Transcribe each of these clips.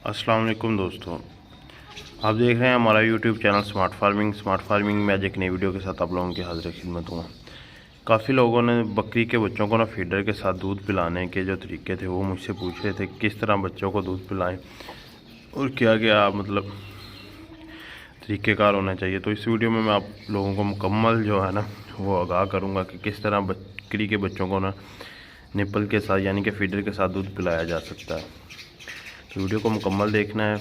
अस्सलाम वालेकुम दोस्तों, आप देख रहे हैं हमारा यूट्यूब चैनल स्मार्ट फार्मिंग में आज एक नई वीडियो के साथ आप लोगों की हाजिर खिदमत हूँ। काफ़ी लोगों ने बकरी के बच्चों को ना फीडर के साथ दूध पिलाने के जो तरीके थे वो मुझसे पूछ रहे थे, किस तरह बच्चों को दूध पिलाएं और क्या क्या मतलब तरीक़ेकार होना चाहिए। तो इस वीडियो में मैं आप लोगों को मुकम्मल जो है ना वो आगाह करूँगा कि किस तरह बकरी के बच्चों को ना निप्पल के साथ यानी कि फीडर के साथ दूध पिलाया जा सकता है। तो वीडियो को मुकम्मल देखना है,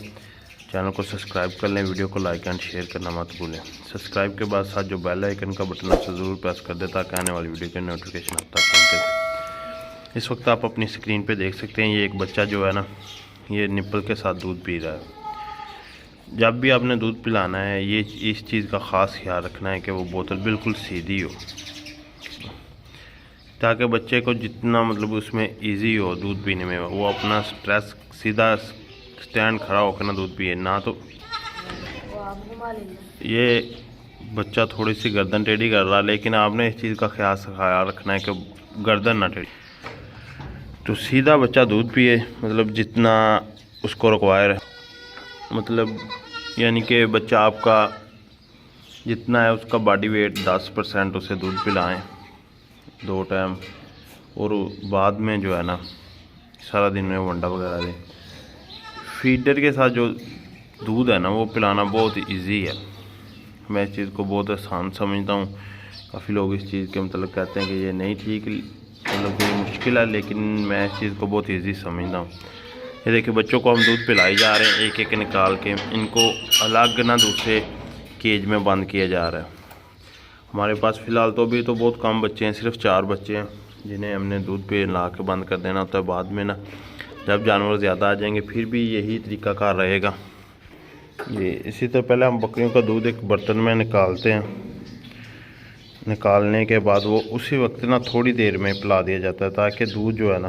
चैनल को सब्सक्राइब कर लें, वीडियो को लाइक एंड शेयर करना मत भूलें। सब्सक्राइब के बाद साथ जो बेल आइकन का बटन है उसे ज़रूर प्रेस कर दें ताकि आने वाली वीडियो के नोटिफिकेशन आप तक पहुँचे। इस वक्त आप अपनी स्क्रीन पे देख सकते हैं ये एक बच्चा जो है ना ये निप्पल के साथ दूध पी रहा है। जब भी आपने दूध पिलाना है ये इस चीज़ का ख़ास ख्याल रखना है कि वो बोतल बिल्कुल सीधी हो, ताकि बच्चे को जितना मतलब उसमें इजी हो दूध पीने में, वो अपना स्ट्रेस सीधा स्टैंड खड़ा होकर ना दूध पिए। ना तो ये बच्चा थोड़ी सी गर्दन टेढ़ी कर रहा है, लेकिन आपने इस चीज़ का ख्याल रखना है कि गर्दन ना टेढ़ी, तो सीधा बच्चा दूध पिए, मतलब जितना उसको रिक्वायर है, मतलब यानी कि बच्चा आपका जितना है उसका बॉडी वेट 10% उसे दूध पिलाएं 2 टाइम, और बाद में जो है ना सारा दिन में वंडा वगैरह दें। फीडर के साथ जो दूध है ना वो पिलाना बहुत इजी है। मैं इस चीज़ को बहुत आसान समझता हूँ। काफ़ी लोग इस चीज़ के मतलब कहते हैं कि ये नहीं ठीक, मतलब ये मुश्किल है, लेकिन मैं इस चीज़ को बहुत इजी समझता हूँ। ये देखिए बच्चों को हम दूध पिलाई जा रहे हैं, एक एक निकाल के इनको अलग ना दूसरे केज में बंद किया जा रहा है। हमारे पास फ़िलहाल तो अभी तो बहुत कम बच्चे हैं, सिर्फ 4 बच्चे हैं जिन्हें हमने दूध पे ला के बंद कर देना होता है। बाद में ना जब जानवर ज़्यादा आ जाएंगे फिर भी यही तरीक़ाकार रहेगा। ये इसी तरह पहले हम बकरियों का दूध एक बर्तन में निकालते हैं, निकालने के बाद वो उसी वक्त ना थोड़ी देर में पिला दिया जाता है ताकि दूध जो है ना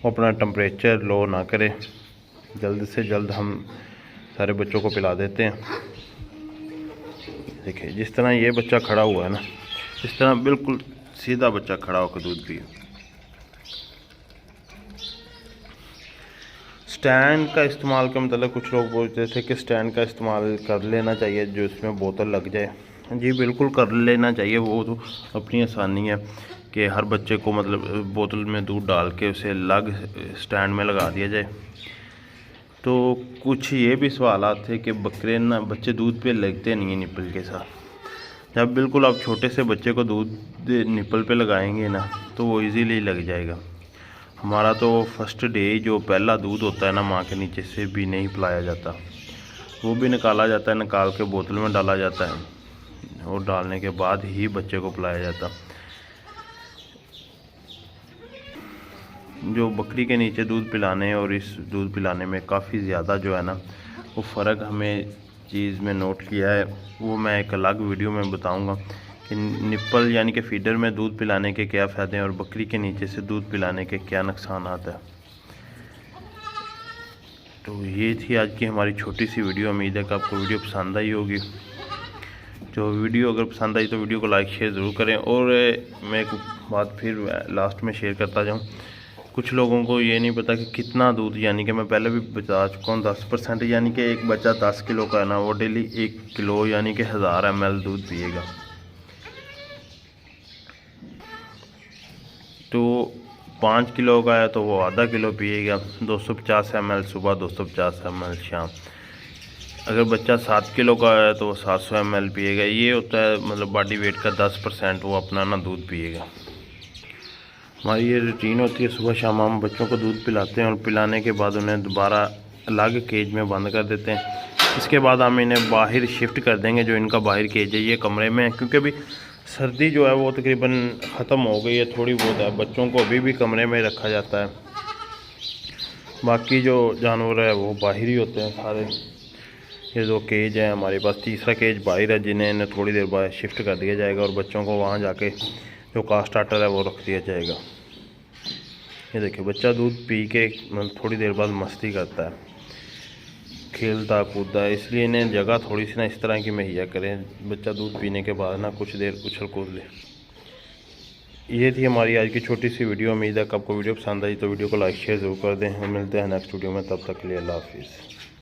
वो अपना टेम्परेचर लो ना करे। जल्द से जल्द हम सारे बच्चों को पिला देते हैं। देखिए जिस तरह ये बच्चा खड़ा हुआ है ना, इस तरह बिल्कुल सीधा बच्चा खड़ा होकर दूध पिए। स्टैंड का इस्तेमाल का मतलब कुछ लोग बोलते थे कि स्टैंड का इस्तेमाल कर लेना चाहिए जो इसमें बोतल लग जाए। जी बिल्कुल कर लेना चाहिए, वो तो अपनी आसानी है कि हर बच्चे को मतलब बोतल में दूध डाल के उसे अलग स्टैंड में लगा दिया जाए। तो कुछ ये भी सवाल थे कि बकरे ना बच्चे दूध पे लगते नहीं हैं निप्पल के साथ। जब बिल्कुल आप छोटे से बच्चे को दूध निप्पल पे लगाएंगे ना तो वो इजीली लग जाएगा। हमारा तो फर्स्ट डे जो पहला दूध होता है ना माँ के नीचे से भी नहीं पिलाया जाता, वो भी निकाला जाता है, निकाल के बोतल में डाला जाता है और डालने के बाद ही बच्चे को पिलाया जाता। जो बकरी के नीचे दूध पिलाने और इस दूध पिलाने में काफ़ी ज़्यादा जो है ना वो फ़र्क हमें चीज़ में नोट किया है, वो मैं एक अलग वीडियो में बताऊंगा कि निप्पल यानी कि फीडर में दूध पिलाने के क्या फ़ायदे हैं और बकरी के नीचे से दूध पिलाने के क्या नुकसान आता है। तो ये थी आज की हमारी छोटी सी वीडियो। उम्मीद है कि आपको वीडियो पसंद आई होगी। जो वीडियो अगर पसंद आई तो वीडियो को लाइक शेयर ज़रूर करें। और मैं एक बात फिर लास्ट में शेयर करता जाऊँ, कुछ लोगों को ये नहीं पता कि कितना दूध, यानी कि मैं पहले भी बता चुका हूँ 10%, यानी कि एक बच्चा 10 किलो का है ना वो डेली 1 किलो यानी कि 1000 ml दूध पिएगा। तो 5 किलो का है तो वो आधा किलो पिएगा, 250 ml सुबह, 250 ml शाम। अगर बच्चा 7 किलो का है तो वो 700 ml पिएगा। ये होता है मतलब बॉडी वेट का 10% वो अपना ना दूध पिएगा। हमारी ये रूटीन होती है, सुबह शाम हम बच्चों को दूध पिलाते हैं और पिलाने के बाद उन्हें दोबारा अलग केज में बंद कर देते हैं। इसके बाद हम इन्हें बाहर शिफ्ट कर देंगे, जो इनका बाहर केज है ये कमरे में, क्योंकि अभी सर्दी जो है वो तकरीबन ख़त्म हो गई है, थोड़ी बहुत है। बच्चों को अभी भी कमरे में रखा जाता है, बाकी जो जानवर है वो बाहर ही होते हैं सारे। ये 2 केज है हमारे पास, तीसरा केज बाहर है जिन्हें थोड़ी देर बाद शिफ्ट कर दिया जाएगा और बच्चों को वहाँ जाके जो कास्ट स्टार्टर है वो रख दिया जाएगा। ये देखिए बच्चा दूध पी के थोड़ी देर बाद मस्ती करता है, खेलता कूदता है, इसलिए इन्हें जगह थोड़ी सी ना इस तरह की मुहैया करें, बच्चा दूध पीने के बाद ना कुछ देर उछल कूद ले। ये थी हमारी आज की छोटी सी वीडियो। उम्मीद है कि आपको वीडियो पसंद आई, तो वीडियो को लाइक शेयर ज़रूर कर दें। हम मिलते हैं नेक्स्ट वीडियो में, तब तक के लिए अल्लाह हाफिज़।